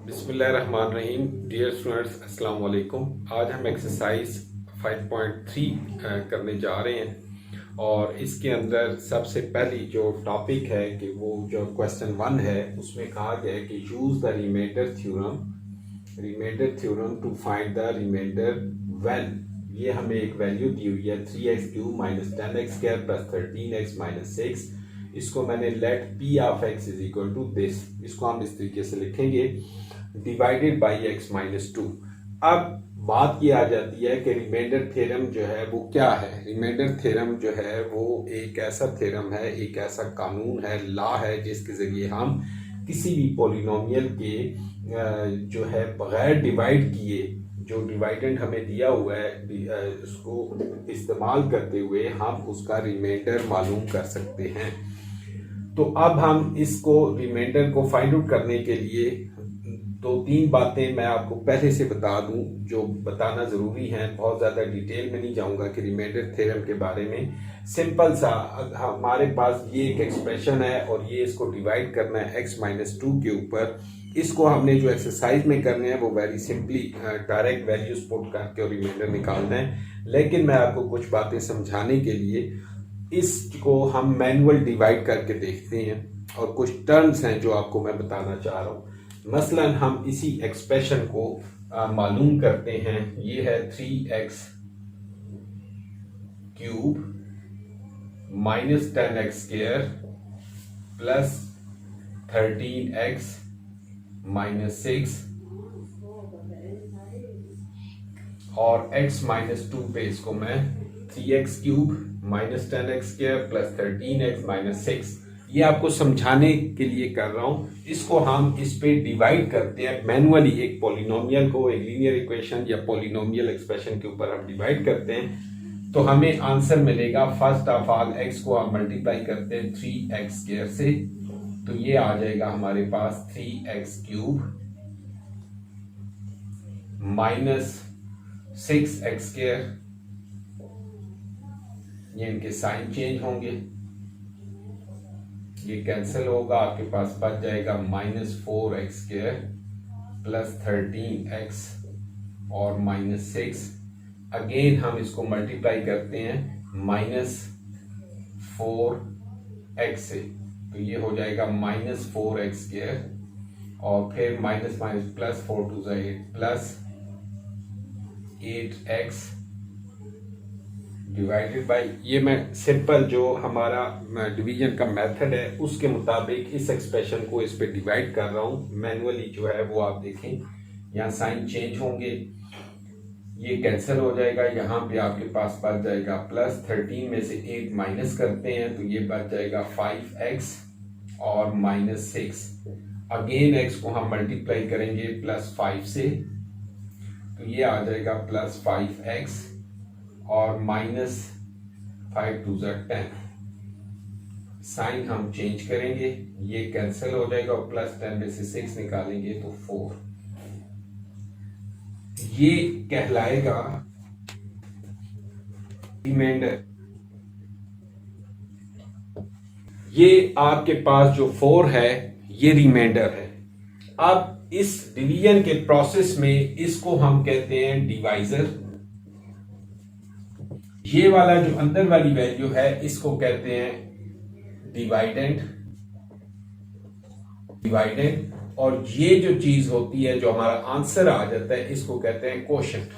बिस्मिल्लाहिर्रहमानिर्रहीम। Dear students, अस्सलाम वालेकुम। आज हम एक्सरसाइज 5.3 करने जा रहे हैं और इसके अंदर सबसे पहली जो टॉपिक है कि वो जो क्वेश्चन 1 है उसमें कहा गया है कि use the remainder theorem to find the remainder when ये हमें एक वैल्यू दी हुई है 3x³ minus 10x² plus 13x minus 6। इसको मैंने let p of x is equal to this, इसको हम इस तरीके से लिखेंगे डिवाइडेड बाई x माइनस 2। अब बात ये आ जाती है कि रिमाइंडर थ्योरम जो है वो क्या है। रिमाइंडर थ्योरम जो है वो एक ऐसा थ्योरम है, एक ऐसा कानून है, लॉ है जिसके ज़रिए हम किसी भी पॉलिनोमियल के जो है बगैर डिवाइड किए जो डिवाइडेंड हमें दिया हुआ है उसको इस्तेमाल करते हुए हम उसका रिमाइंडर मालूम कर सकते हैं। तो अब हम इसको रिमाइंडर को फाइंड आउट करने के लिए 2-3 बातें मैं आपको पहले से बता दूं जो बताना ज़रूरी है। बहुत ज़्यादा डिटेल में नहीं जाऊंगा कि रिमाइंडर थ्योरम के बारे में। सिंपल सा हमारे पास ये एक एक्सप्रेशन है और ये इसको डिवाइड करना है x माइनस 2 के ऊपर। इसको हमने जो एक्सरसाइज में करने हैं वो very simply direct values put करके और रिमाइंडर निकालना है। लेकिन मैं आपको कुछ बातें समझाने के लिए इसको हम मैनुअल डिवाइड करके देखते हैं और कुछ टर्म्स हैं जो आपको मैं बताना चाह रहा हूँ। मसलन हम इसी एक्सप्रेशन को मालूम करते हैं। ये है 3x³ minus 10x² plus 13x minus 6 और x माइनस 2 पे इसको मैं 3x³ minus 10x² plus 13x minus 6 ये आपको समझाने के लिए कर रहा हूं। इसको हम इस पे डिवाइड करते हैं मैनुअली। एक पॉलिनोमियल को एक लीनियर इक्वेशन या पॉलिनोमियल एक्सप्रेशन के ऊपर हम डिवाइड करते हैं तो हमें आंसर मिलेगा। फर्स्ट ऑफ ऑल x को हम मल्टीप्लाई करते हैं 3x² से, तो ये आ जाएगा हमारे पास 3x³ माइनस 6x²। ये इनके साइन चेंज होंगे, ये कैंसिल होगा, आपके पास बच जाएगा माइनस 4x² प्लस 13x और माइनस 6। अगेन हम इसको मल्टीप्लाई करते हैं माइनस 4x से, तो ये हो जाएगा माइनस 4x² और फिर minus minus plus 4 2 8 plus 8x divided by, ये मैं सिंपल जो हमारा डिवीजन का मेथड है उसके मुताबिक इस एक्सप्रेशन को इस पे डिवाइड कर रहा हूँ। मैनुअली जो है वो आप देखें यहाँ साइन चेंज होंगे, ये कैंसिल हो जाएगा, यहाँ पे आपके पास बच जाएगा प्लस 13 में से 8 माइनस करते हैं तो ये बच जाएगा 5x और माइनस 6। अगेन x को हम मल्टीप्लाई करेंगे प्लस 5 से, तो ये आ जाएगा प्लस 5x और माइनस 5 2 10। साइन हम चेंज करेंगे, ये कैंसिल हो जाएगा और प्लस 10 में से 6 निकालेंगे तो 4। ये कहलाएगा रिमाइंडर। ये आपके पास जो 4 है ये रिमाइंडर है। अब इस डिवीजन के प्रोसेस में इसको हम कहते हैं डिवाइजर। ये वाला जो अंदर वाली वैल्यू है इसको कहते हैं डिवाइडेंड और ये जो चीज होती है जो हमारा आंसर आ जाता है इसको कहते हैं कोशेंट।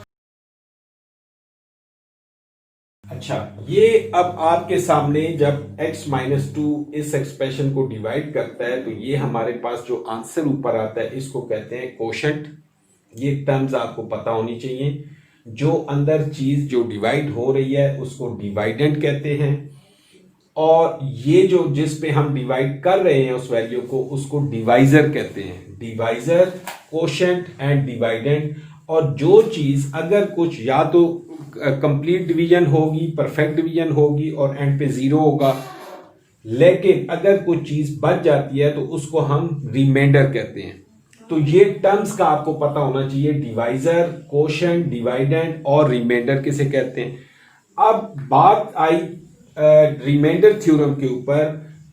अच्छा, ये अब आपके सामने जब x माइनस 2 इस एक्सप्रेशन को डिवाइड करता है तो ये हमारे पास जो आंसर ऊपर आता है इसको कहते हैं कोशेंट। ये टर्म्स आपको पता होनी चाहिए। जो अंदर चीज जो डिवाइड हो रही है उसको डिवाइडेंड कहते हैं और ये जो जिस पे हम डिवाइड कर रहे हैं उस वैल्यू को उसको डिवाइजर कहते हैं। Divisor, quotient and dividend. और जो चीज अगर कुछ या तो कंप्लीट डिवीजन होगी, परफेक्ट डिवीजन होगी और एंड पे 0 होगा, लेकिन अगर कुछ चीज बच जाती है तो उसको हम रिमाइंडर कहते हैं। तो ये टर्म्स का आपको पता होना चाहिए। डिवाइजर, कोशेंट, डिवाइडेंड और रिमाइंडर किसे कहते हैं। अब बात आई रिमाइंडर थ्योरम के ऊपर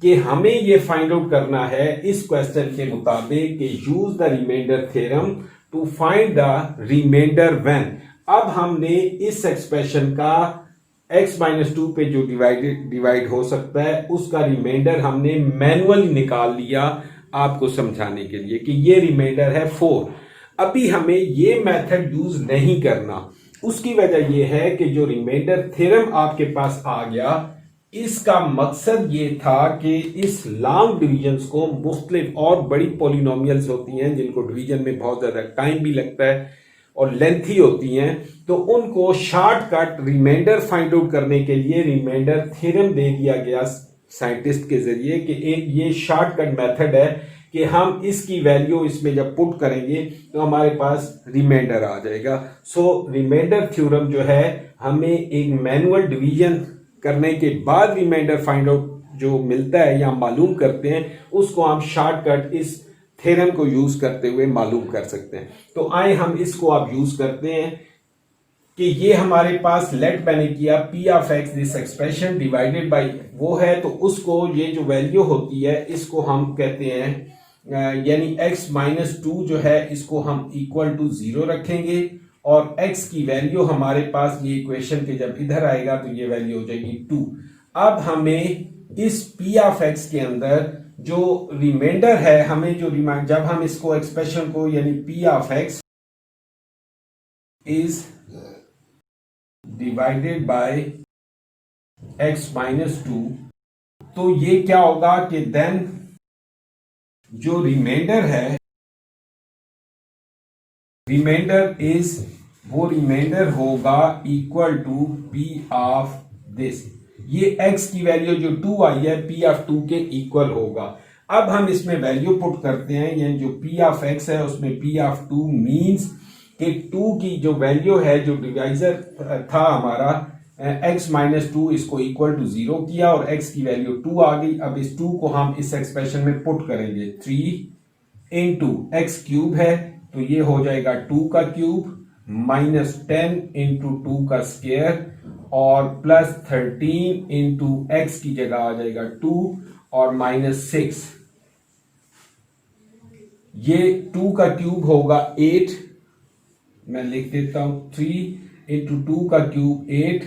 कि हमें ये फाइंड आउट करना है इस क्वेश्चन के मुताबिक कि use the remainder theorem to find the remainder when. अब हमने इस एक्सप्रेशन का x-2 पे जो डिवाइड हो सकता है उसका रिमाइंडर हमने मैनुअली निकाल लिया आपको समझाने के लिए कि ये रिमाइंडर है 4। अभी हमें ये मेथड यूज नहीं करना। उसकी वजह ये है कि जो रिमाइंडर थ्योरम आपके पास आ गया, इसका मकसद ये था कि इस लॉन्ग डिविजन्स को मुख्तलिफ और बड़ी पॉलिनोमियल्स होती हैं जिनको डिवीजन में बहुत ज्यादा टाइम भी लगता है और लेंथी होती हैं, तो उनको शॉर्टकट रिमाइंडर फाइंड आउट करने के लिए रिमाइंडर थ्योरम दे दिया गया साइंटिस्ट के जरिए कि एक ये शॉर्टकट मेथड है कि हम इसकी वैल्यू इसमें जब पुट करेंगे तो हमारे पास रिमाइंडर आ जाएगा। सो रिमाइंडर थ्योरम जो है हमें एक मैनुअल डिवीजन करने के बाद रिमाइंडर फाइंड आउट जो मिलता है या मालूम करते हैं उसको हम शॉर्टकट इस थ्योरम को यूज करते हुए मालूम कर सकते हैं। तो आए हम इसको आप यूज करते हैं कि ये हमारे पास लेट मैंने किया p of x this expression divided by वो है, तो उसको ये जो वैल्यू होती है इसको हम कहते हैं यानी x-2 जो है इसको हम इक्वल टू 0 रखेंगे और x की वैल्यू हमारे पास ये इक्वेशन के जब इधर आएगा तो ये वैल्यू हो जाएगी 2। अब हमें इस p ऑफ x के अंदर जो रिमाइंडर है हमें जो जब हम इसको एक्सप्रेशन को यानी p of x is divided by x-2, तो ये क्या होगा कि देन जो रिमाइंडर है रिमाइंडर इज वो रिमाइंडर होगा equal to p of this. ये x की वैल्यू जो 2 आई है p ऑफ 2 के इक्वल होगा। अब हम इसमें वैल्यू पुट करते हैं, यानी जो p ऑफ x है उसमें p ऑफ 2 मींस कि 2 की जो वैल्यू है जो डिवाइजर था हमारा x-2 इसको इक्वल टू 0 किया और x की वैल्यू 2 आ गई। अब इस 2 को हम इस एक्सप्रेशन में पुट करेंगे, 3 इंटू एक्स क्यूब है तो ये हो जाएगा 2 का क्यूब माइनस 10 इंटू 2 का स्क्वायर और प्लस 13 इंटू एक्स की जगह आ जाएगा 2 और माइनस 6। ये 2 का क्यूब होगा 8, मैं लिख देता हूं 3 इंटू 2 का क्यूब 8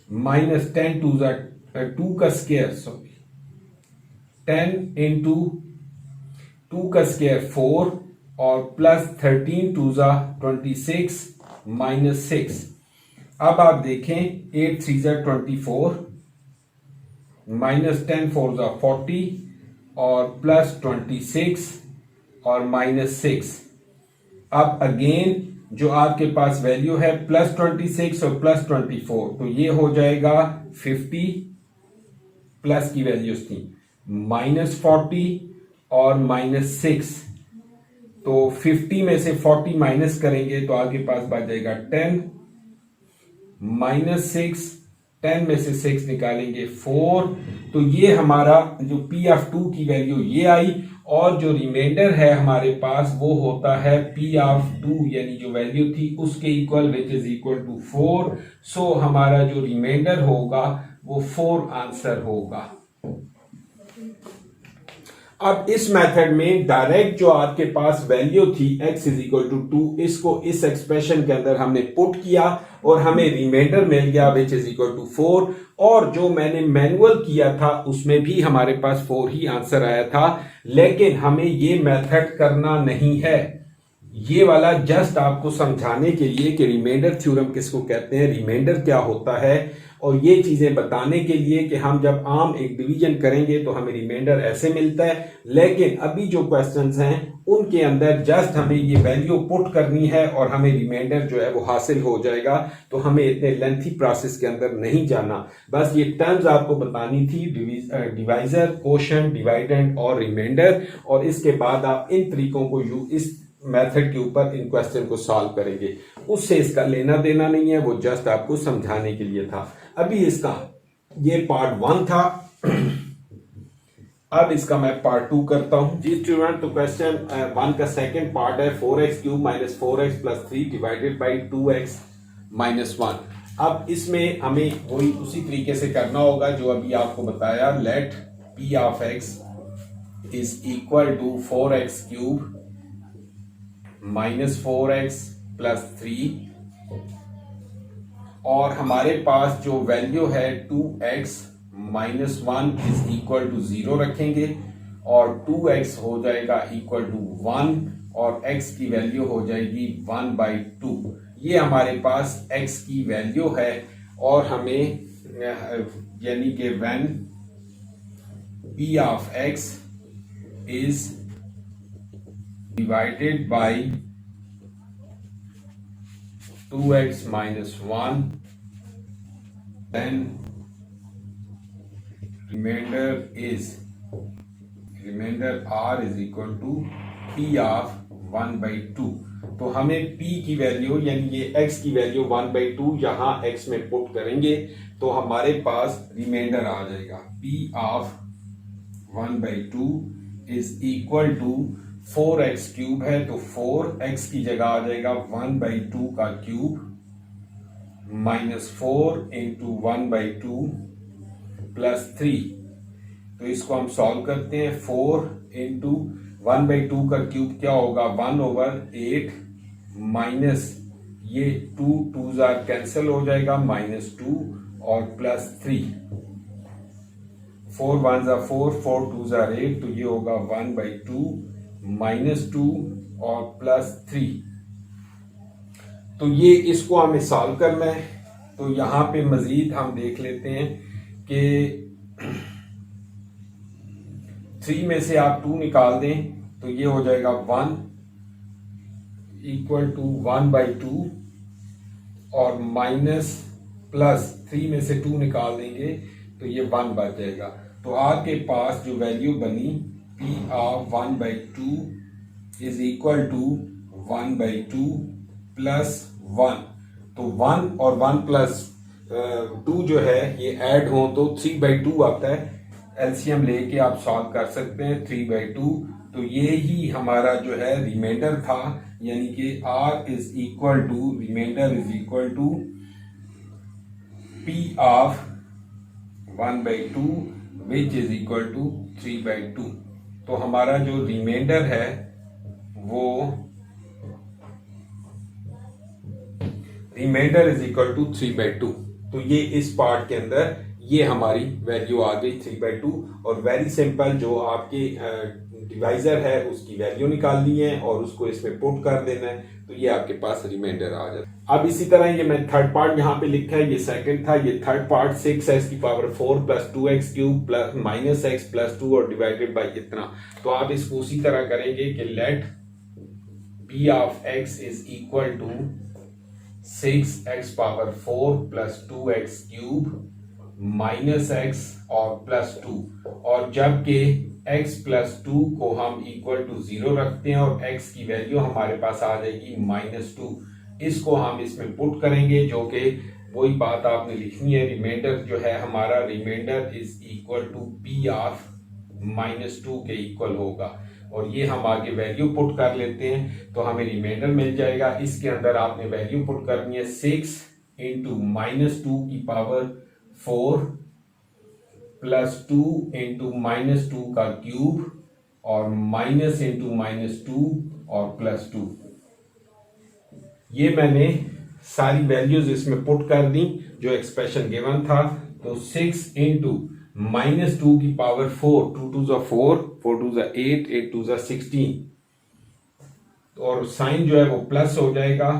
माइनस 10 2 का स्क्वायर 10 इंटू 2 का स्क्वायर 4 और प्लस 13 26 माइनस 6। अब आप देखें 8 3 24 माइनस 10 4 40 और प्लस 26 और माइनस 6। अब अगेन जो आपके पास वैल्यू है प्लस 26 और प्लस 24 तो ये हो जाएगा 50 प्लस की वैल्यूज थी माइनस 40 और माइनस 6, तो 50 में से 40 माइनस करेंगे तो आपके पास बच जाएगा 10 माइनस 6, 10 में से 6 निकालेंगे 4, तो ये हमारा जो p ऑफ 2 की वैल्यू ये आई और जो रिमाइंडर है हमारे पास वो होता है p ऑफ 2 यानी जो वैल्यू थी उसके equal which is equal to 4। So हमारा जो रिमाइंडर होगा वो 4 आंसर होगा। अब इस मेथड में डायरेक्ट जो आपके पास वैल्यू थी x इज इक्वल टू 2 इसको इस एक्सप्रेशन के अंदर हमने पुट किया और हमें रिमाइंडर मिल गया विच इज इक्वल टू 4, और जो मैंने मैनुअल किया था उसमें भी हमारे पास 4 ही आंसर आया था। लेकिन हमें ये मेथड करना नहीं है, ये वाला जस्ट आपको समझाने के लिए कि रिमाइंडर थ्योरम किसको कहते हैं, रिमाइंडर क्या होता है, और ये चीजें बताने के लिए कि हम जब आम एक डिवीजन करेंगे तो हमें रिमाइंडर ऐसे मिलता है। लेकिन अभी जो क्वेश्चंस हैं उनके अंदर जस्ट हमें ये वैल्यू पुट करनी है और हमें रिमाइंडर जो है वो हासिल हो जाएगा, तो हमें इतने लेंथी प्रोसेस के अंदर नहीं जाना। बस ये टर्म्स आपको बतानी थी, डिवाइजर, कोशेंट, डिवाइडेंड और रिमाइंडर, और इसके बाद आप इन तरीकों को इस मेथड के ऊपर इन क्वेश्चन को सॉल्व करेंगे। उससे इसका लेना देना नहीं है, वो जस्ट आपको समझाने के लिए था। अभी इसका ये पार्ट 1 था, अब इसका मैं पार्ट 2 करता हूं जी स्टूडेंट। तो क्वेश्चन 1 का सेकंड पार्ट है 4x cube minus 4x plus 3 divided by 2x minus 1। अब इसमें हमें वही उसी तरीके से करना होगा जो अभी आपको बताया। Let p of x is equal to 4x cube minus 4x plus 3, और हमारे पास जो वैल्यू है 2x minus 1 is equal to 0 रखेंगे, और 2x हो जाएगा इक्वल टू 1, और x की वैल्यू हो जाएगी 1/2। ये हमारे पास x की वैल्यू है, और हमें यानी कि when p of x is divided by 2x minus 1, then remainder r is equal to p of 1/2। तो हमें p की वैल्यू यानी ये x की वैल्यू 1/2 यहाँ x में पुट करेंगे तो हमारे पास रिमाइंडर आ जाएगा p of 1/2 is equal to 4x cube है तो 4x की जगह आ जाएगा 1/2 का क्यूब माइनस 4 इंटू 1/2 प्लस 3। तो इसको हम सॉल्व करते हैं। 4 इंटू 1/2 का क्यूब क्या होगा 1/8 माइनस ये 2 जार कैंसिल हो जाएगा -2 और प्लस 3। 4 1 जार 4 4 2 जार 8 तो ये होगा 1/2 -2 और प्लस 3। तो ये इसको हमें सॉल्व करना है। तो यहां पे मजीद हम देख लेते हैं कि 3 में से आप 2 निकाल दें तो ये हो जाएगा 1 इक्वल टू 1/2 और माइनस प्लस 3 में से 2 निकाल देंगे तो ये 1 बच जाएगा। तो आपके पास जो वैल्यू बनी p of 1/2 is equal to 1/2 plus 1। तो 1 और 1 प्लस 2 जो है ये ऐड हो तो 3/2 आता है। एलसीएम लेके आप सॉल्व कर सकते हैं 3/2। तो ये ही हमारा जो है रिमाइंडर था, यानी कि r is equal to remainder is equal to p of 1/2 which is equal to 3/2। तो हमारा जो रिमाइंडर है वो रिमाइंडर इज इक्वल टू 3/2। तो ये इस पार्ट के अंदर ये हमारी वैल्यू आ गई 3/2। और वेरी सिंपल, जो आपके डिवाइजर है उसकी वैल्यू निकालनी है और उसको इसमें पुट कर देना है तो ये आपके पास रिमाइंडर आ जाता है। अब इसी तरह ये मैं थर्ड पार्ट यहाँ पे लिखा है, ये सेकंड था। ये थर्ड पार्ट 6x की power 4 plus 2x cube plus minus x plus 2 और डिवाइडेड बाय इतना। तो आप इसको उसी तरह करेंगे कि let p of x is equal to 6x power 4 plus 2x cube minus x और प्लस 2, और जबकि x प्लस 2 को हम इक्वल टू 0 रखते हैं और x की वैल्यू हमारे पास आ जाएगी -2। इसको हम इसमें पुट करेंगे, जो कि वही बात आपने लिखनी है। रिमाइंडर जो है हमारा remainder is equal to p of -2 के इक्वल होगा, और ये हम आगे वैल्यू पुट कर लेते हैं तो हमें रिमाइंडर मिल जाएगा। इसके अंदर आपने वैल्यू पुट करनी है 6 इंटू -2 की पावर 4 प्लस 2 इंटू -2 का क्यूब और माइनस इंटू -2 और प्लस 2। ये मैंने सारी वैल्यूज इसमें पुट कर दी जो एक्सप्रेशन गिवन था। तो 6 इंटू -2 की पावर 4, 2 2 ज़ा 4, 4 2 ज़ा 8, 8 2 ज़ा 16, और साइन जो है वो प्लस हो जाएगा।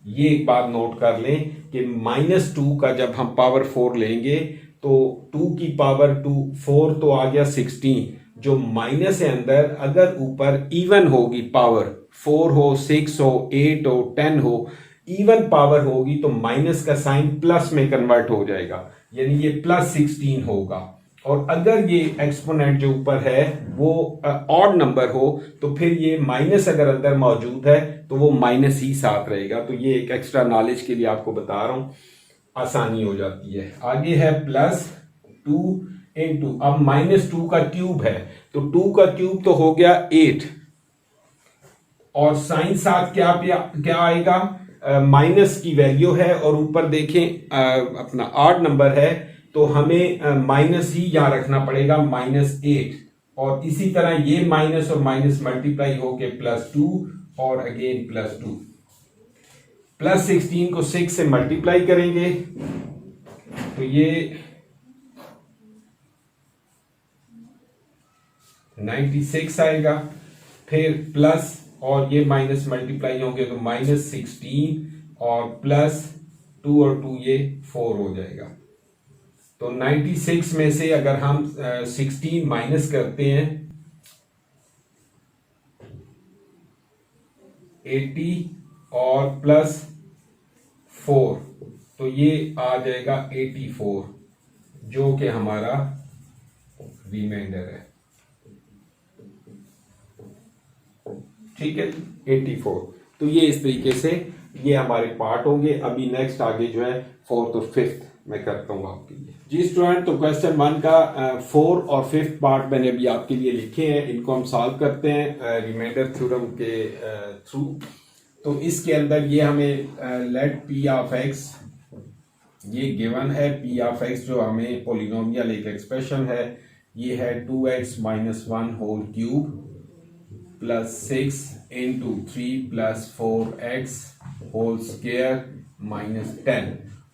ये एक बात नोट कर लें कि -2 का जब हम पावर 4 लेंगे तो 2 की पावर 2 4 तो आ गया 16, जो माइनस है अंदर अगर ऊपर इवन होगी पावर 4 हो 6 हो 8 हो 10 हो, इवन पावर होगी तो माइनस का साइन प्लस में कन्वर्ट हो जाएगा, यानी ये +16 होगा। और अगर ये एक्सपोनेंट जो ऊपर है वो ऑड नंबर हो तो फिर ये माइनस अगर अंदर मौजूद है तो वो माइनस ही साथ रहेगा। तो ये एक एक्स्ट्रा नॉलेज के लिए आपको बता रहा हूं, आसानी हो जाती है। आगे है +2 इंटू, अब -2 का क्यूब है तो 2 का क्यूब तो हो गया 8, और साइन साथ क्या आएगा माइनस की वैल्यू है, और ऊपर देखें अपना ऑड नंबर है तो हमें माइनस ही यहाँ रखना पड़ेगा, -8, और इसी तरह ये माइनस और माइनस मल्टीप्लाई होके +2 और अगेन +2। +16 को 6 से मल्टीप्लाई करेंगे तो ये 96 आएगा। फिर प्लस और ये माइनस मल्टीप्लाई होंगे तो -16 और +2 और 2 ये 4 हो जाएगा। तो 96 में से अगर हम 16 माइनस करते हैं 80 और +4 तो ये आ जाएगा 84, जो कि हमारा रिमाइंडर है। ठीक है, 84। तो ये इस तरीके से ये हमारे पार्ट होंगे। अभी नेक्स्ट आगे जो है 4th और 5th मैं करता हूँ आपके लिए। जी स्टूडेंट, तो क्वेश्चन 1 का 4 और 5th पार्ट मैंने अभी आपके लिए लिखे हैं। इनको हम सॉल्व करते हैं रिमाइंडर थ्योरम के थ्रू। तो इसके अंदर ये हमें लेट पी ऑफ एक्स, ये गिवन है पी ऑफ एक्स जो हमें पोलिनोमियल एक एक्सप्रेशन है, ये है 2x - 1 whole cube +6 into 3 + 4x whole square -10,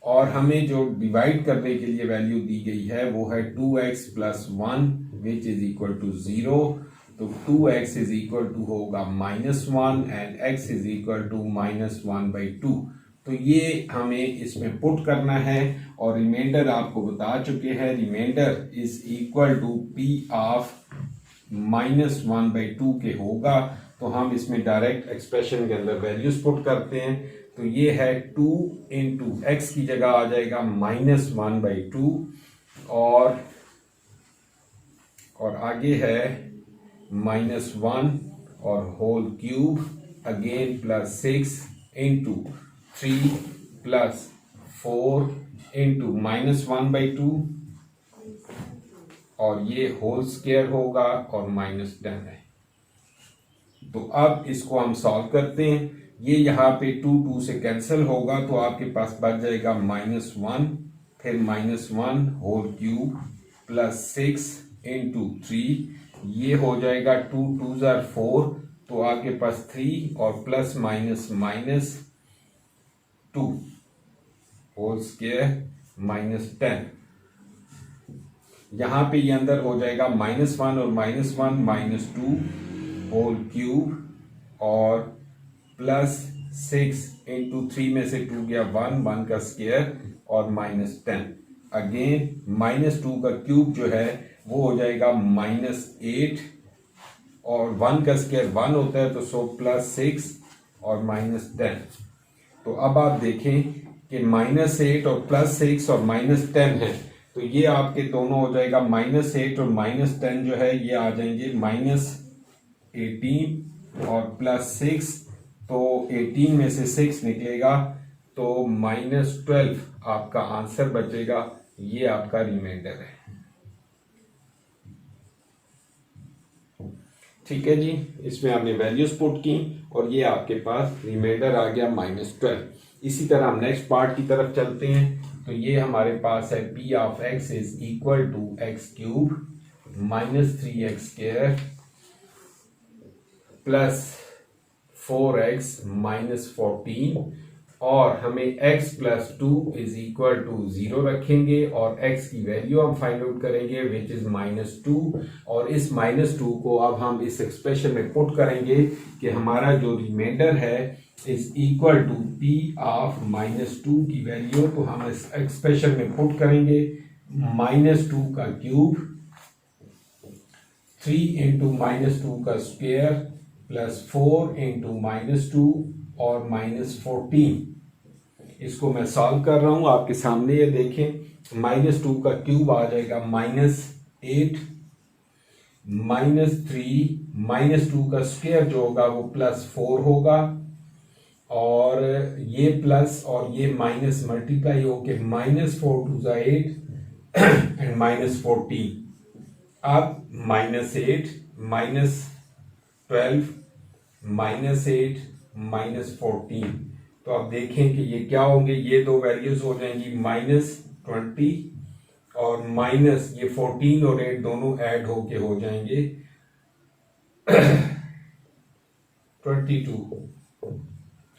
और हमें जो डिवाइड करने के लिए वैल्यू दी गई है वो है 2x + 1 which is equal to 0। तो 2x इज इक्वल टू होगा -1 and x is equal to -1/2। तो ये हमें इसमें पुट करना है और रिमाइंडर आपको बता चुके हैं, remainder is equal to p of -1/2 के होगा। तो हम इसमें डायरेक्ट एक्सप्रेशन के अंदर वैल्यूज पुट करते हैं। तो ये है 2 इंटू एक्स की जगह आ जाएगा -1/2 और आगे है -1 और whole cube again +6 into 3 + 4 into -1/2 और ये होल स्क्वायर होगा और -10 है। तो अब इसको हम सॉल्व करते हैं। ये यहाँ पे 2 से कैंसिल होगा तो आपके पास बच जाएगा -1, फिर -1 होल क्यूब +6 इंटू 3, ये हो जाएगा 2 × 2 = 4, तो आपके पास 3 और प्लस माइनस -2 होल स्क्वायर -10। यहाँ पे ये अंदर हो जाएगा -1 और -1 -2 होल क्यूब और +6 इंटू 3 में से 2 गया 1 का स्क्वायर और -10। अगेन -2 का क्यूब जो है वो हो जाएगा -8 और 1 का स्क्वायर 1 होता है तो +6 और -10। तो अब आप देखें कि -8 और +6 और -10 है, तो ये आपके दोनों हो जाएगा -8 और -10 जो है ये आ जाएंगे -18 और +6, तो 18 में से 6 निकलेगा तो -12 आपका आंसर बचेगा। ये आपका रिमाइंडर है। ठीक है जी, इसमें आपने वैल्यूज पुट की और ये आपके पास रिमाइंडर आ गया -12। इसी तरह हम नेक्स्ट पार्ट की तरफ चलते हैं। तो ये हमारे पास है p of x is equal to x³ -3x² plus 4x -14, और हमें x + 2 इज इक्वल टू 0 रखेंगे और x की वैल्यू हम फाइंड आउट करेंगे विच इज -2, और इस -2 को अब हम इस एक्सप्रेशन में पुट करेंगे कि हमारा जो रिमाइंडर है is equal to p of -2 की वैल्यू, तो हम इस एक्सप्रेशन में पुट करेंगे -2 का क्यूब 3 इंटू -2 का स्क्वायर प्लस 4 इंटू -2 और -14। इसको मैं सॉल्व कर रहा हूं आपके सामने, ये देखें -2 का क्यूब आ जाएगा -8 -3 -2 का स्क्वायर जो होगा वो +4 होगा, और ये प्लस और ये माइनस मल्टीप्लाई होके -4 × 2 = 8 एंड -14। अब -8 -12 -8 -14, तो आप देखें कि ये क्या होंगे, ये दो वैल्यूज हो जाएंगी -20 और माइनस ये 14 और 8 दोनों ऐड होके हो जाएंगे 22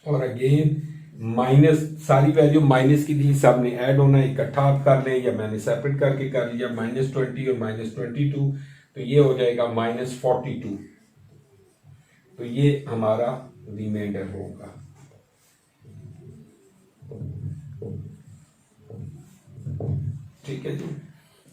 और अगेन माइनस, सारी वैल्यू माइनस की थी, सब ने ऐड होना है, इकट्ठा आप कर लें या मैंने सेपरेट करके कर लिया, -20 और -22 तो ये हो जाएगा -42। तो ये हमारा रिमाइंडर होगा। ठीक है जी,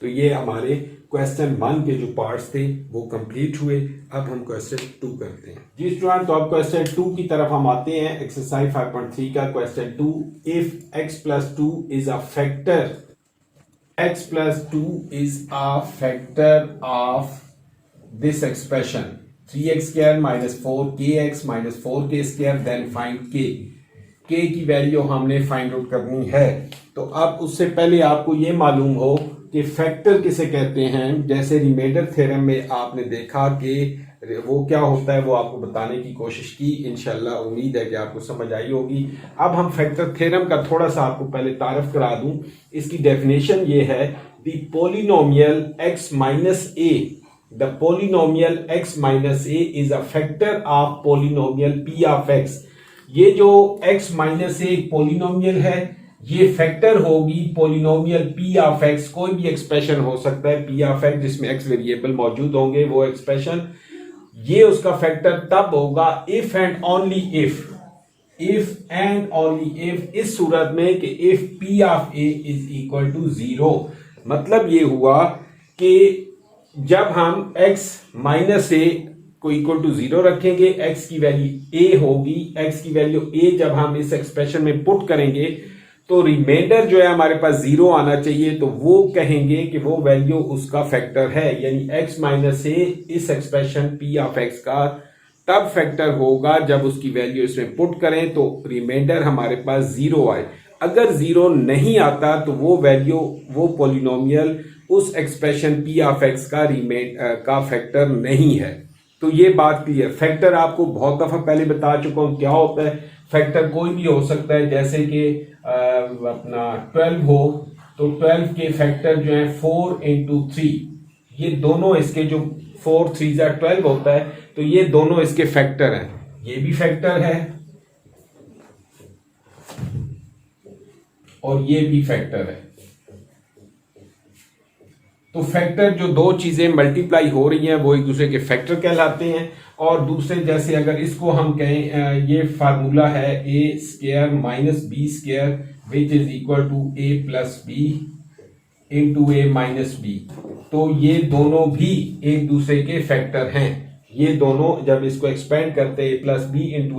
तो ये हमारे क्वेश्चन 1 के जो पार्ट्स थे वो कंप्लीट हुए। अब हम क्वेश्चन 2 करते हैं जी स्टूडेंट। तो अब क्वेश्चन 2 की तरफ हम आते हैं। एक्सरसाइज 5.3 का question 2, if x+2 is a factor, x+2 is a factor of this expression 3x² - 4kx - 4k², then find k की वैल्यू हमने फाइंड आउट करनी है। तो अब उससे पहले आपको ये मालूम हो कि फैक्टर किसे कहते हैं। जैसे रिमाइंडर थ्योरम में आपने देखा कि वो क्या होता है, वो आपको बताने की कोशिश की। इंशाल्लाह उम्मीद है कि आपको समझ आई होगी। अब हम फैक्टर थ्योरम का थोड़ा सा आपको पहले तारफ करा दूं। इसकी डेफिनेशन ये है, the polynomial x - a, the polynomial x - a is a factor of polynomial p of x। ये जो x - a एक पोलिनोमियल है, ये फैक्टर होगी पोलिनोमियल p ऑफ x। कोई भी एक्सप्रेशन हो सकता है p ऑफ x जिसमें x वेरिएबल मौजूद होंगे, वो एक्सप्रेशन ये उसका फैक्टर तब होगा इफ एंड ओनली इफ इस सूरत में कि if p of a is equal to 0। मतलब ये हुआ कि जब हम x - a को इक्वल टू 0 रखेंगे, x की वैल्यू a होगी, x की वैल्यू a जब हम इस एक्सप्रेशन में पुट करेंगे तो रिमाइंडर जो है हमारे पास 0 आना चाहिए। तो वो कहेंगे कि वो वैल्यू उसका फैक्टर है, यानी x - a इस एक्सप्रेशन p ऑफ x का तब फैक्टर होगा जब उसकी वैल्यू इसमें पुट करें तो रिमाइंडर हमारे पास 0 आए। अगर 0 नहीं आता तो वो वैल्यू, वो पॉलिनोमियल उस एक्सप्रेशन p ऑफ x का फैक्टर नहीं है। तो ये बात क्लियर। फैक्टर आपको बहुत दफा पहले बता चुका हूं क्या होता है। फैक्टर कोई भी हो सकता है, जैसे कि अपना 12 हो तो 12 के फैक्टर जो है 4 × 3, ये दोनों इसके जो 4 3 12 होता है, तो ये दोनों इसके फैक्टर हैं। ये भी फैक्टर है और ये भी फैक्टर है। तो फैक्टर जो दो चीजें मल्टीप्लाई हो रही हैं वो एक दूसरे के फैक्टर कहलाते हैं। और दूसरे जैसे अगर इसको हम कहें, ये फार्मूला है a² - b² which is equal to a + b × a - b। तो ये दोनों भी एक दूसरे के फैक्टर हैं। ये दोनों जब इसको एक्सपेंड करते हैं a + b × a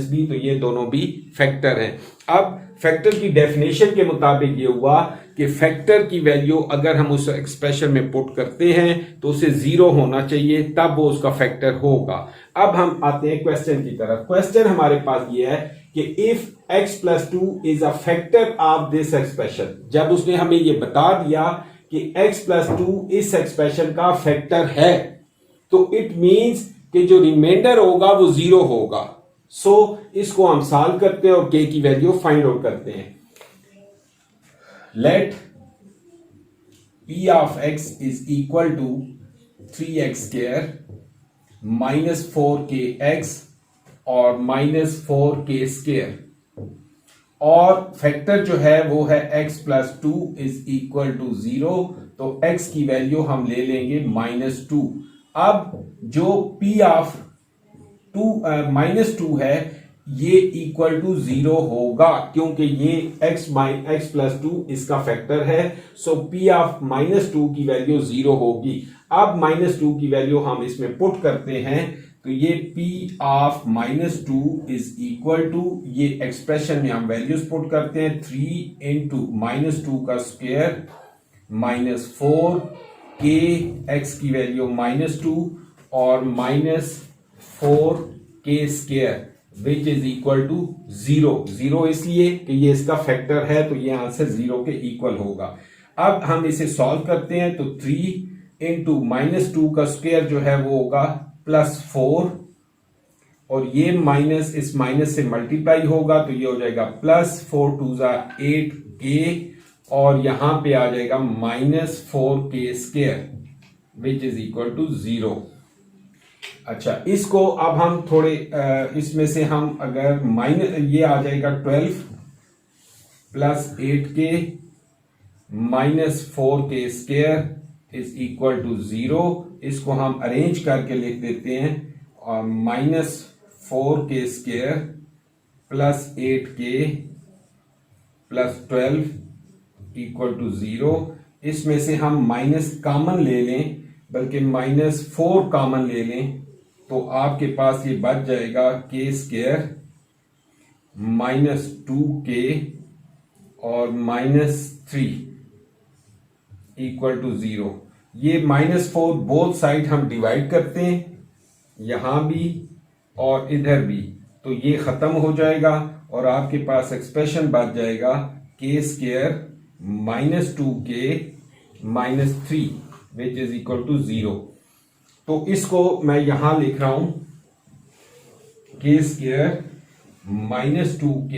- b, तो ये दोनों भी फैक्टर हैं। अब फैक्टर की डेफिनेशन के मुताबिक ये हुआ कि फैक्टर की वैल्यू अगर हम उस एक्सप्रेशन में पुट करते हैं तो उसे 0 होना चाहिए, तब वो उसका फैक्टर होगा। अब हम आते हैं क्वेश्चन की तरफ। क्वेश्चन हमारे पास ये है कि if x+2 is a factor of this expression. जब उसने हमें ये बता दिया कि x+2 इस एक्सप्रेशन का फैक्टर है, तो इट मींस कि जो रिमाइंडर होगा वो 0 होगा। सो इसको हम सॉल्व करते हैं और k की वैल्यू फाइंड आउट करते हैं। Let p of x is equal to 3x² - 4kx और -4k², और फैक्टर जो है वो है x+2 इज इक्वल टू 0। तो x की वैल्यू हम ले लेंगे -2। अब जो p ऑफ -2 है ये इक्वल टू 0 होगा, क्योंकि ये x+2 इसका फैक्टर है। सो p ऑफ -2 की वैल्यू 0 होगी। अब -2 की वैल्यू हम इसमें पुट करते हैं, तो ये p of -2 is equal to, ये एक्सप्रेशन में हम वैल्यूज पुट करते हैं, 3 × -2 का स्क्वायर -4 k, x की वैल्यू -2 और -4k² which is equal to 0। 0 इसलिए कि ये इसका फैक्टर है, तो ये आंसर 0 के इक्वल होगा। अब हम इसे सॉल्व करते हैं, तो 3 × -2 का स्क्वायर जो है वो होगा +4, और ये माइनस इस माइनस से मल्टीप्लाई होगा, तो ये हो जाएगा +4 × 2 = 8k और यहां पे आ जाएगा -4k² which is equal to 0। अच्छा, इसको अब हम थोड़े इसमें से हम अगर माइनस, ये आ जाएगा 12 plus 8k -4k² is equal to 0। इसको हम अरेंज करके लिख देते हैं, और -4k² plus 8k plus 12 equal to 0। इसमें से हम माइनस कॉमन ले लें, बल्कि -4 कॉमन ले लें, तो आपके पास ये बच जाएगा k² -2k और -3 इक्वल टू 0। ये -4 बोथ साइड हम डिवाइड करते हैं, यहां भी और इधर भी, तो ये खत्म हो जाएगा और आपके पास एक्सप्रेशन बच जाएगा k² -2k -3 which is equal to 0। तो इसको मैं यहां लिख रहा हूं k² -2k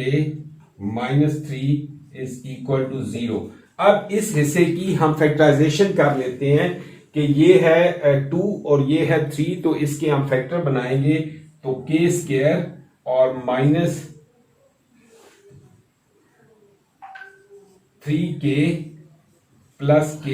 -3 is equal to 0। अब इस हिस्से की हम फैक्टराइजेशन कर लेते हैं कि ये है 2 और ये है 3, तो इसके हम फैक्टर बनाएंगे, तो k² और -3k plus k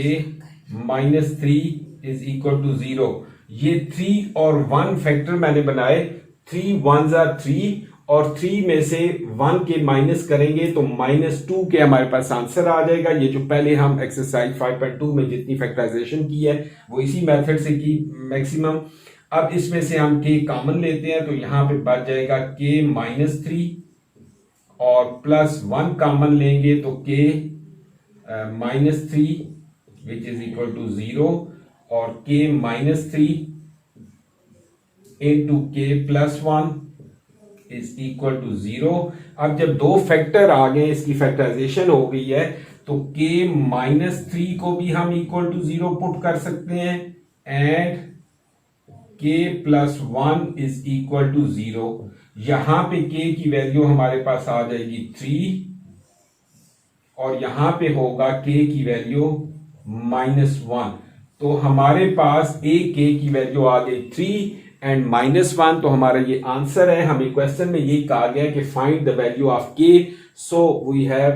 -3 is equal to 0। ये 3 और 1 फैक्टर मैंने बनाए, 3 1s are 3 और 3 में से 1 के माइनस करेंगे तो -2 के हमारे पास आंसर आ जाएगा। ये जो पहले हम एक्सरसाइज 5.2 में जितनी फैक्टराइजेशन की है वो इसी मेथड से की मैक्सिमम। अब इसमें से हम k कॉमन लेते हैं, तो यहां पे बच जाएगा k -3 और प्लस 1 कॉमन लेंगे तो k -3 which is equal to 0 और k -3 into k plus 1 is equal to 0। अब जब दो फैक्टर आ गए, इसकी फैक्टराइजेशन हो गई है, तो k -3 को भी हम इक्वल टू 0 पुट कर सकते हैं and k plus 1 is equal to 0। यहां पे k की वैल्यू हमारे पास आ जाएगी 3 और यहां पे होगा k की वैल्यू -1। तो हमारे पास एक k की वैल्यू आ गई 3 एंड -1, तो हमारा ये आंसर है। हमें क्वेश्चन में ये कहा गया कि find the value of k, so we have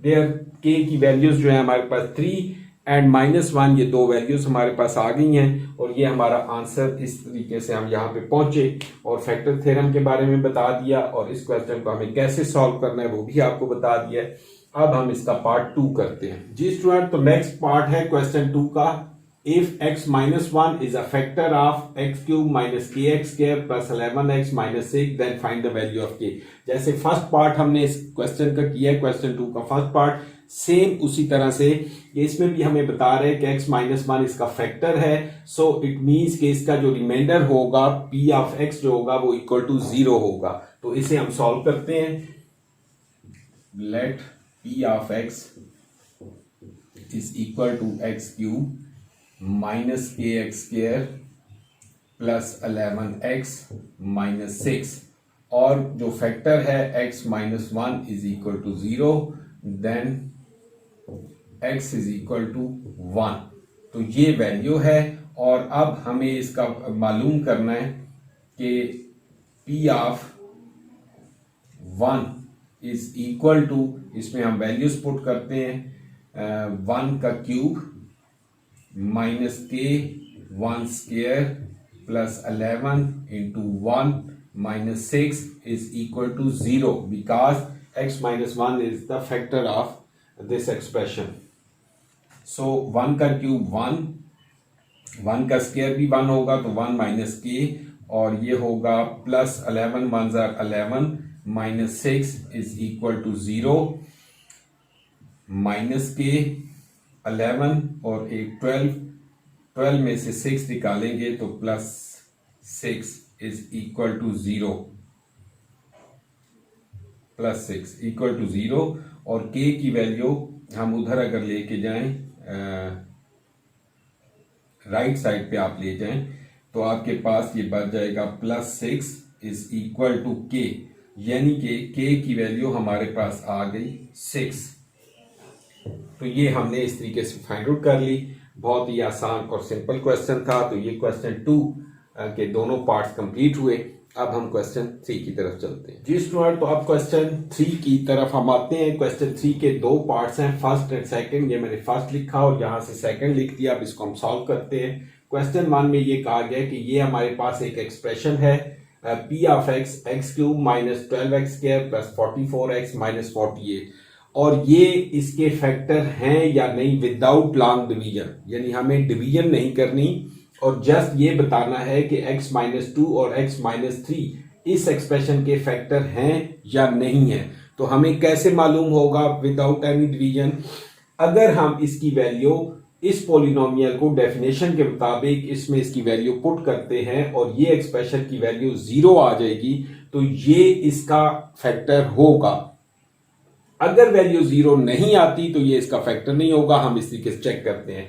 there k की वैल्यूज जो है हमारे पास 3 एंड -1, ये दो वैल्यूज हमारे पास आ गई हैं और ये हमारा आंसर। इस तरीके से हम यहाँ पे पहुंचे और फैक्टर थ्योरम के बारे में बता दिया और इस क्वेश्चन को हमें कैसे सॉल्व करना है वो भी आपको बता दिया है। अब हम इसका पार्ट 2 करते हैं जी स्टूडेंट। तो नेक्स्ट पार्ट है क्वेश्चन 2 का। If x minus 1 is a factor of x cube minus kx square plus 11x minus 6, then find the value of k। जैसे फर्स्ट पार्ट हमने इस क्वेश्चन का किया है, क्वेश्चन 2 का फर्स्ट पार्ट, सेम उसी तरह से ये इसमें भी हमें बता रहे हैं कि x माइनस 1 इसका फैक्टर है, सो इट मीन्स कि इसका जो रिमाइंडर होगा p ऑफ x जो होगा वो इक्वल टू 0 होगा। तो इसे हम सॉल्व करते हैं। Let p of x is equal to x cube minus kx² plus 11x minus 6, और जो फैक्टर है x minus 1 is equal to 0, then x is equal to 1। तो ये वैल्यू है और अब हमें इसका मालूम करना है कि p of 1 is equal to, इसमें हम वैल्यूज पुट करते हैं, 1 का cube minus k 1 square plus 11 into 1 minus 6 is equal to 0 because x minus 1 is the factor of this expression. So 1 का क्यूब 1 का स्क्वायर भी 1 होगा तो 1 माइनस k, और ये होगा plus 11 1s are 11 minus 6 is equal to 0, minus k 11 और एक 12 में से 6 निकालेंगे तो plus 6 is equal to 0, plus 6 equal to 0, और k की वैल्यू हम उधर अगर लेके जाएं, राइट साइड पे आप ले जाएं तो आपके पास ये बच जाएगा plus 6 is equal to k, यानी कि k की वैल्यू हमारे पास आ गई 6। तो ये हमने इस तरीके से फाइंड आउट कर ली। बहुत ही आसान और सिंपल क्वेश्चन था। तो ये क्वेश्चन 2 के दोनों पार्ट्स कंप्लीट हुए। अब हम क्वेश्चन 3 की तरफ चलते हैं जी स्टूडेंट। तो अब क्वेश्चन 3 की तरफ हम आते हैं। क्वेश्चन 3 के दो पार्ट्स हैं, फर्स्ट एंड सेकंड। ये मैंने फर्स्ट लिखा और यहाँ से सेकंड लिख दिया। अब इसको हम सॉल्व करते हैं। क्वेश्चन 1 में ये कहा गया कि ये हमारे पास एक एक्सप्रेशन है p of x cube minus 12x square plus 44x minus 48, और ये इसके फैक्टर हैं या नहीं विदाउट लॉन्ग डिवीजन, यानी हमें डिवीजन नहीं करनी और जस्ट ये बताना है कि x माइनस 2 और x माइनस 3 इस एक्सप्रेशन के फैक्टर हैं या नहीं है। तो हमें कैसे मालूम होगा विदाउट एनी डिवीजन? अगर हम इसकी वैल्यू इस पॉलिनोमियल को डेफिनेशन के मुताबिक इसमें इसकी वैल्यू पुट करते हैं और ये एक्सप्रेशन की वैल्यू 0 आ जाएगी तो ये इसका फैक्टर होगा। अगर वैल्यू 0 नहीं आती तो ये इसका फैक्टर नहीं होगा। हम इस तरीके से चेक करते हैं।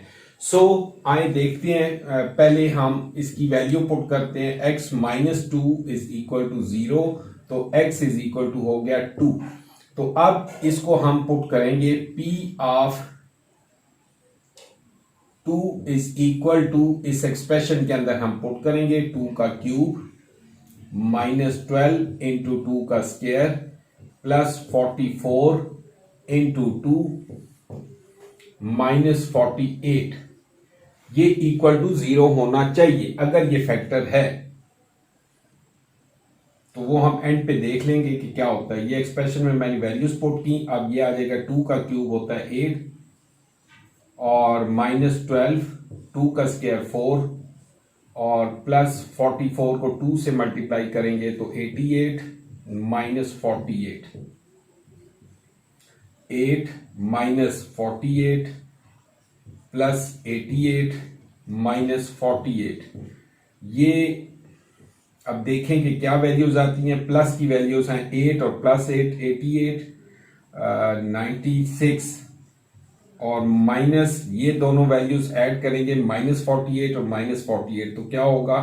आइए देखते हैं। पहले हम इसकी वैल्यू पुट करते हैं। x minus 2 is equal to 0, तो x इज इक्वल टू हो गया 2। तो अब इसको हम पुट करेंगे। p of 2 is equal to, इस एक्सप्रेशन के अंदर हम पुट करेंगे 2 का क्यूब माइनस 12 इंटू 2 का स्क्वायर प्लस 44 इंटू 2 माइनस 48, ये इक्वल टू 0 होना चाहिए। अगर ये फैक्टर है तो वो हम एंड पे देख लेंगे कि क्या होता है। ये एक्सप्रेशन में मैंने वैल्यूज पुट की। अब ये आ जाएगा 2 का क्यूब होता है 8 और माइनस 12, 2 का स्क्वायर 4 और प्लस 44 को 2 से मल्टीप्लाई करेंगे तो 88 माइनस 48, 8 माइनस 48 प्लस 88 माइनस 48। ये अब देखें कि क्या वैल्यूज आती हैं। प्लस की वैल्यूज हैं 8 और प्लस 8 88, 96 और माइनस ये दोनों वैल्यूज ऐड करेंगे माइनस 48 और माइनस 48, तो क्या होगा?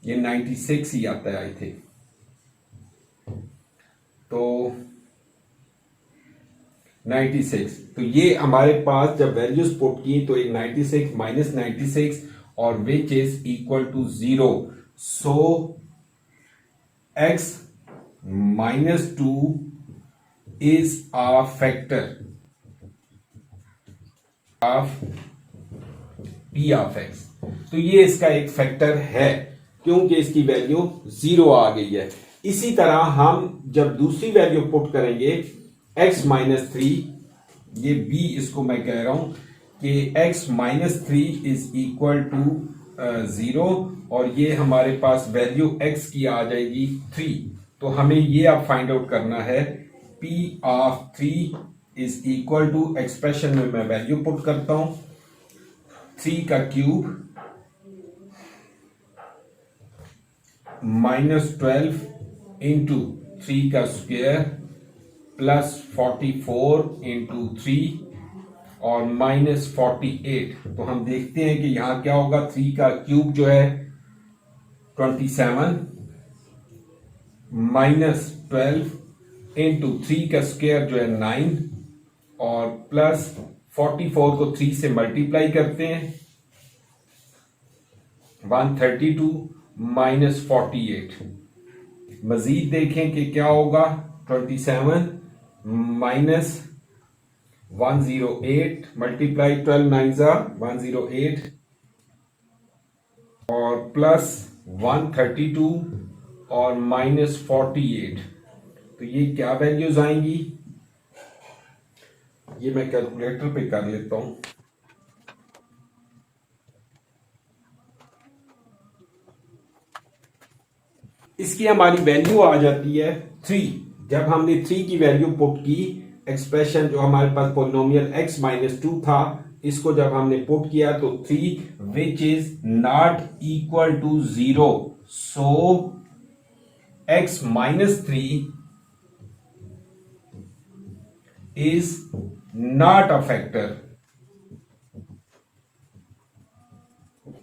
ये 96 ही आता है आई थिंक। तो 96, तो ये हमारे पास जब वैल्यूज पुट की तो एक 96 माइनस 96 और which is equal to 0। So x minus 2 is a factor of p of x। तो ये इसका एक फैक्टर है क्योंकि इसकी वैल्यू 0 आ गई है। इसी तरह हम जब दूसरी वैल्यू पुट करेंगे x माइनस 3, ये b इसको मैं कह रहा हूं कि x minus 3 is equal to 0 और ये हमारे पास वैल्यू x की आ जाएगी 3। तो हमें ये अब फाइंड आउट करना है p of 3 is equal to, expression में मैं वैल्यू पुट करता हूं 3 का क्यूब माइनस 12 इंटू 3 का स्क्वायर प्लस 44 इंटू 3 और माइनस 48। तो हम देखते हैं कि यहां क्या होगा। 3 का क्यूब जो है 27 माइनस 12 इंटू 3 का स्क्वायर जो है 9 और प्लस 44 को 3 से मल्टीप्लाई करते हैं 132 माइनस 48। मजीद देखें कि क्या होगा। 27 माइनस 108 मल्टीप्लाई 12 9 108 और प्लस 132 और माइनस 48। तो ये क्या वैल्यूज आएंगी? ये मैं कैलकुलेटर पे कर लेता हूं। इसकी हमारी वैल्यू आ जाती है 3। जब हमने 3 की वैल्यू पुट की, एक्सप्रेशन जो हमारे पास पॉलिनोमियल x माइनस 2 था, इसको जब हमने पुट किया तो 3 which is not equal to 0। So x minus 3 is not a factor.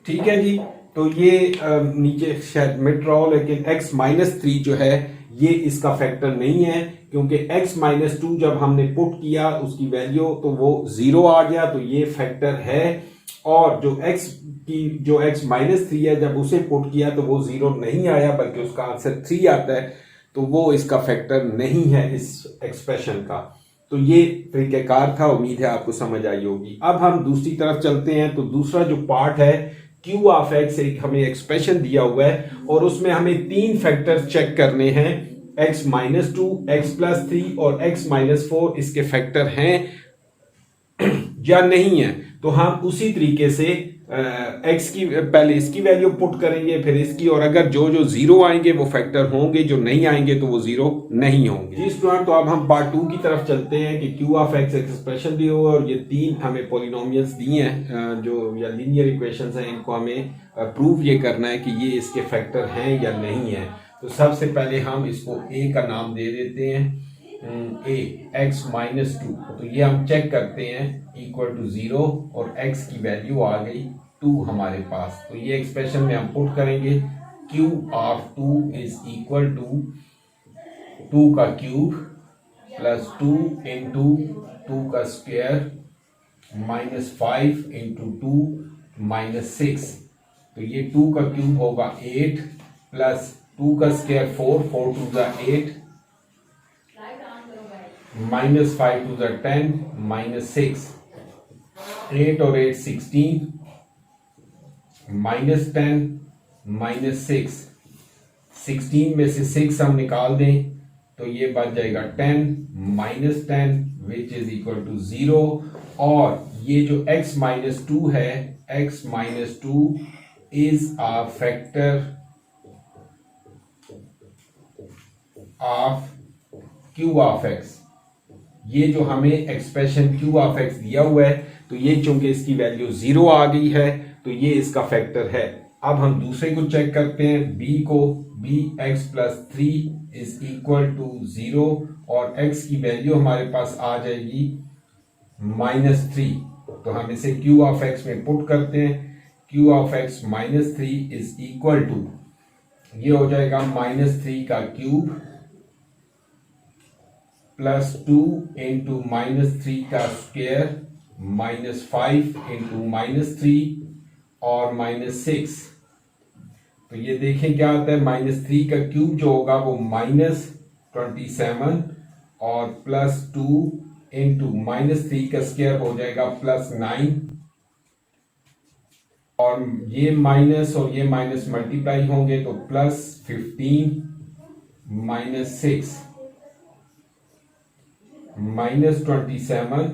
ठीक है जी। तो ये नीचे शायद मिट रहा हो, लेकिन x माइनस 3 जो है ये इसका फैक्टर नहीं है, क्योंकि x माइनस टू जब हमने पुट किया उसकी वैल्यू तो वो 0 आ गया, तो ये फैक्टर है। और जो x माइनस 3 है, जब उसे पुट किया तो वो 0 नहीं आया, बल्कि उसका आंसर 3 आता है, तो वो इसका फैक्टर नहीं है इस एक्सप्रेशन का। तो ये तरीकेकार था, उम्मीद है आपको समझ आई होगी। अब हम दूसरी तरफ चलते हैं। तो दूसरा जो पार्ट है Q ऑफ x, एक हमें एक्सप्रेशन दिया हुआ है और उसमें हमें 3 फैक्टर चेक करने हैं, x minus two, x plus 3 और x माइनस 4 इसके फैक्टर हैं या नहीं है। तो हम उसी तरीके से x की पहले इसकी वैल्यू पुट करेंगे, फिर इसकी, और अगर जो 0 आएंगे वो फैक्टर होंगे, जो नहीं आएंगे तो वो 0 नहीं होंगे। जी स्टूडेंट, तो अब हम पार्ट 2 की तरफ चलते हैं कि Q ऑफ x एक्सप्रेशन दी हुआ है और ये 3 हमें पॉलिनोमियल्स दिए हैं जो या लीनियर इक्वेशंस हैं, इनको हमें प्रूव ये करना है कि ये इसके फैक्टर हैं या नहीं है। तो सबसे पहले हम इसको a का नाम दे देते हैं, a x माइनस टू, तो ये हम चेक करते हैं इक्वल टू 0 और x की वैल्यू आ गई 2 हमारे पास। तो ये एक्सप्रेशन में हम पुट करेंगे Q of 2 is equal to 2 का क्यूब प्लस 2 इंटू 2 का स्क्वायर माइनस 5 इंटू 2 माइनस 6। तो ये 2 का क्यूब होगा 8 प्लस 2 का स्क्वायर 4, 4 टू ज़ा 8 माइनस 5 टू ज़ा 10 माइनस 6, 8 और 8 16 माइनस 10 माइनस 6, 16 में से 6 हम निकाल दें तो ये बच जाएगा 10 minus 10 which is equal to 0। और ये जो x माइनस 2 है, x minus 2 is a factor of Q of x। ये जो हमें एक्सप्रेशन Q ऑफ x दिया हुआ है, तो ये चूंकि इसकी वैल्यू 0 आ गई है तो ये इसका फैक्टर है। अब हम दूसरे को चेक करते हैं, b को, b x plus 3 is equal to 0 और x की वैल्यू हमारे पास आ जाएगी माइनस 3। तो हम इसे Q ऑफ x में पुट करते हैं, Q of x minus 3 is equal to, ये हो जाएगा माइनस 3 का क्यूब प्लस 2 इंटू माइनस 3 का स्क्वायर माइनस 5 इंटू माइनस 3 और माइनस 6। तो ये देखें क्या आता है, माइनस 3 का क्यूब जो होगा वो माइनस 27 और प्लस 2 इंटू माइनस 3 का स्क्वायर हो जाएगा प्लस 9 और ये माइनस और ये माइनस मल्टीप्लाई होंगे तो plus 15 minus 6 minus 27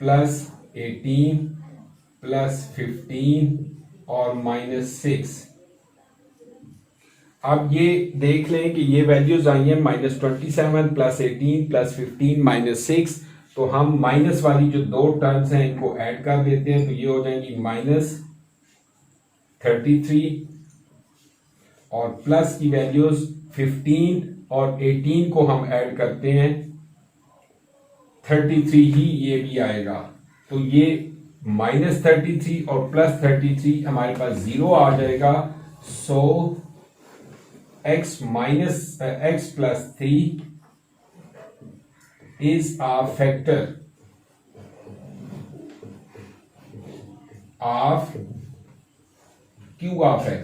plus 18 plus 15 और माइनस 6। अब ये देख लें कि ये वैल्यूज आई हैं माइनस 27 प्लस 18 प्लस 15 माइनस 6। तो हम माइनस वाली जो दो टर्म्स हैं इनको ऐड कर देते हैं, तो ये हो जाएंगी माइनस 33 और प्लस की वैल्यूज 15 और 18 को हम ऐड करते हैं 33 ही ये भी आएगा। तो ये माइनस 33 और प्लस 33 हमारे पास 0 आ जाएगा। सो x plus 3 is a factor of Q of x।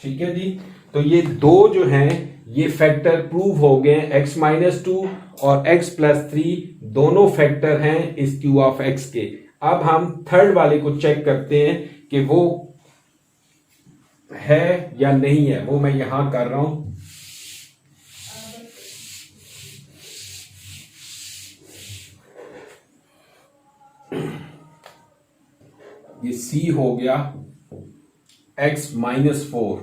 ठीक है जी, तो ये दो जो हैं ये फैक्टर प्रूव हो गए, x माइनस 2 और x प्लस 3 दोनों फैक्टर हैं इस Q ऑफ x के। अब हम थर्ड वाले को चेक करते हैं कि वो है या नहीं है, वो मैं यहां कर रहा हूं। ये C हो गया, x minus 4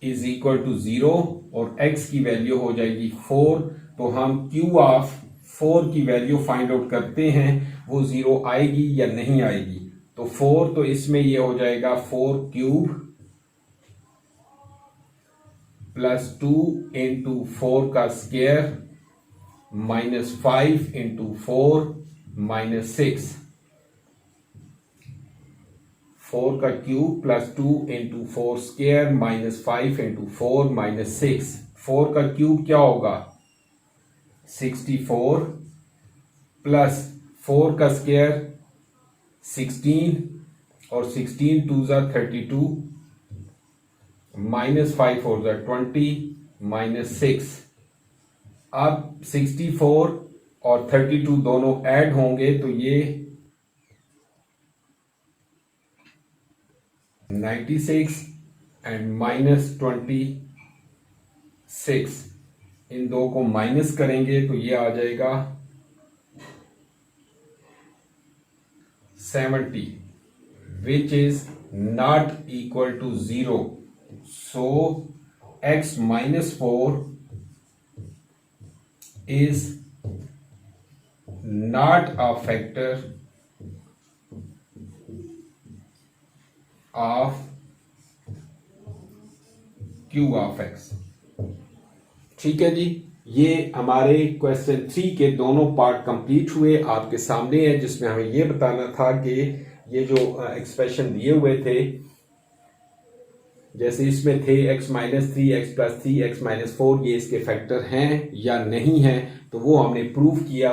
is equal to 0 और x की वैल्यू हो जाएगी 4। तो हम Q ऑफ 4 की वैल्यू फाइंड आउट करते हैं, वो 0 आएगी या नहीं आएगी। तो 4, तो इसमें ये हो जाएगा 4 क्यूब प्लस 2 इंटू 4 का स्क्वायर माइनस 5 इंटू 4 माइनस 6। 4 का cube plus 2 into 4 square minus 5 into 4 minus 6। 4 का क्यूब क्या होगा 64 प्लस 4 का स्क्वायर 16 और 16 टू ज़ा 32 माइनस 5 4 ज़ा 20 माइनस 6। अब 64 और 32 दोनों ऐड होंगे तो ये 96 एंड माइनस 26। इन दो को माइनस करेंगे तो ये आ जाएगा 70 which is not equal to 0. So x minus 4 is not a factor of q of x। ठीक है जी, ये हमारे क्वेश्चन 3 के दोनों पार्ट कंप्लीट हुए, आपके सामने है, जिसमें हमें ये बताना था कि ये जो एक्सप्रेशन दिए हुए थे, जैसे इसमें थे x minus 3 x plus 3 x minus 4, ये इसके फैक्टर हैं या नहीं हैं, तो वो हमने प्रूव किया,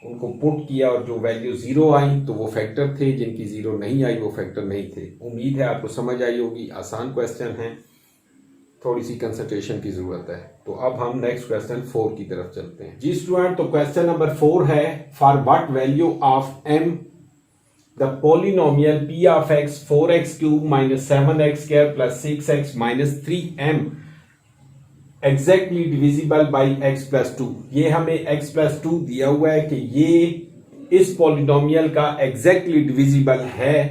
उनको पुट किया और जो वैल्यू 0 आई तो वो फैक्टर थे, जिनकी 0 नहीं आई वो फैक्टर नहीं थे। उम्मीद है आपको समझ आई होगी, आसान क्वेश्चन है, थोड़ी सी कंसंट्रेशन की जरूरत है। तो अब हम नेक्स्ट क्वेश्चन 4 की तरफ चलते हैं जी स्टूडेंट। तो क्वेश्चन नंबर 4 है, for what value of m the polynomial p of x 4x cube minus 7x square plus 6x minus 3m exactly divisible by x plus 2। ये हमें x प्लस 2 दिया हुआ है कि ये इस पॉलिनोमियल का एग्जैक्टली डिविजिबल है,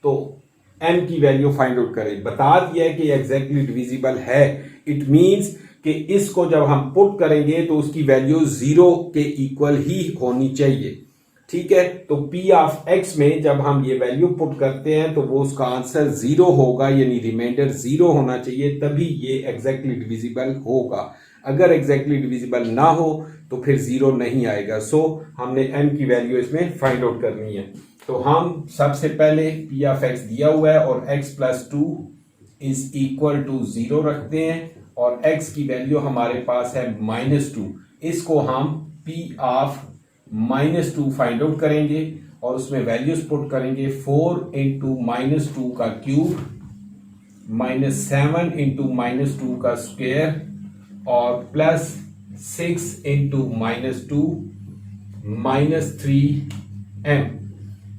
तो m की वैल्यू फाइंड आउट करें। बता दिया है कि एग्जैक्टली डिविजिबल है, इट मींस कि इसको जब हम पुट करेंगे तो उसकी वैल्यू 0 के इक्वल ही होनी चाहिए। ठीक है, तो p ऑफ x में जब हम ये वैल्यू पुट करते हैं तो वो उसका आंसर 0 होगा, यानी रिमाइंडर 0 होना चाहिए, तभी ये एग्जैक्टली डिविजिबल होगा। अगर एग्जैक्टली डिविजिबल ना हो तो फिर 0 नहीं आएगा। सो हमने m की वैल्यू इसमें फाइंड आउट करनी है। तो हम सबसे पहले p ऑफ x दिया हुआ है और x plus 2 is equal to 0 रखते हैं और x की वैल्यू हमारे पास है -2। इसको हम p ऑफ -2 फाइंड आउट करेंगे और उसमें वैल्यूज पुट करेंगे। 4 इंटू -2 का क्यूब माइनस 7 इंटू -2 का स्क्वायर और प्लस 6 इंटू -2 माइनस 3m,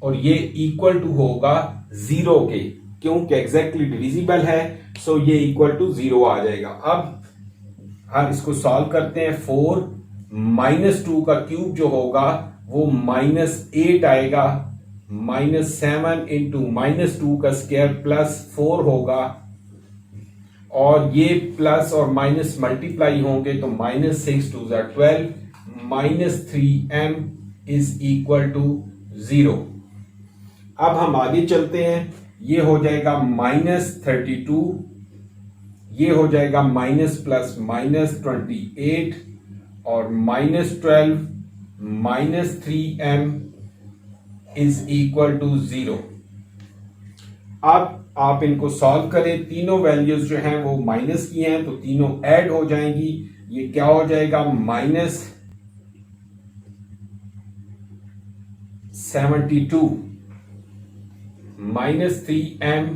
और ये इक्वल टू होगा 0 के, क्योंकि एग्जैक्टली डिविजिबल है, सो ये इक्वल टू 0 आ जाएगा। अब हम इसको सॉल्व करते हैं। 4 -2 का क्यूब जो होगा वो -8 आएगा, -7 इंटू -2 का स्क्वायर प्लस 4 होगा, और ये प्लस और माइनस मल्टीप्लाई होंगे तो -6 टू ज़ा 12 -3m इज इक्वल टू 0। अब हम आगे चलते हैं, ये हो जाएगा -32, ये हो जाएगा माइनस प्लस -28 और -12 -3m इज इक्वल टू 0। अब आप इनको सॉल्व करें, तीनों वैल्यूज जो हैं वो माइनस की हैं तो तीनों ऐड हो जाएंगी। ये क्या हो जाएगा -72 -3m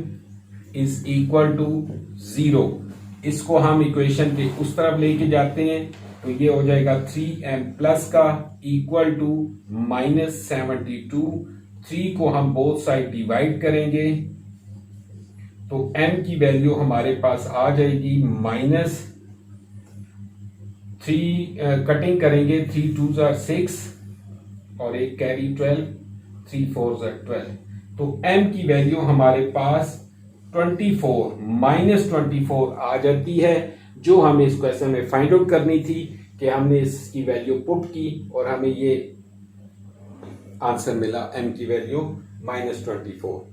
इज इक्वल टू 0। इसको हम इक्वेशन के उस तरफ लेके जाते हैं तो ये हो जाएगा 3m प्लस का इक्वल टू -72। 3 को हम बोथ साइड डिवाइड करेंगे तो m की वैल्यू हमारे पास आ जाएगी -3, कटिंग करेंगे 3 2 ज़ा 6 और एक कैरी 12, 3 4 ज़ा 12, तो m की वैल्यू हमारे पास 24 -24 आ जाती है, जो हमें इस क्वेश्चन में फाइंड आउट करनी थी कि हमने इसकी वैल्यू पुट की और हमें ये आंसर मिला, m की वैल्यू -24।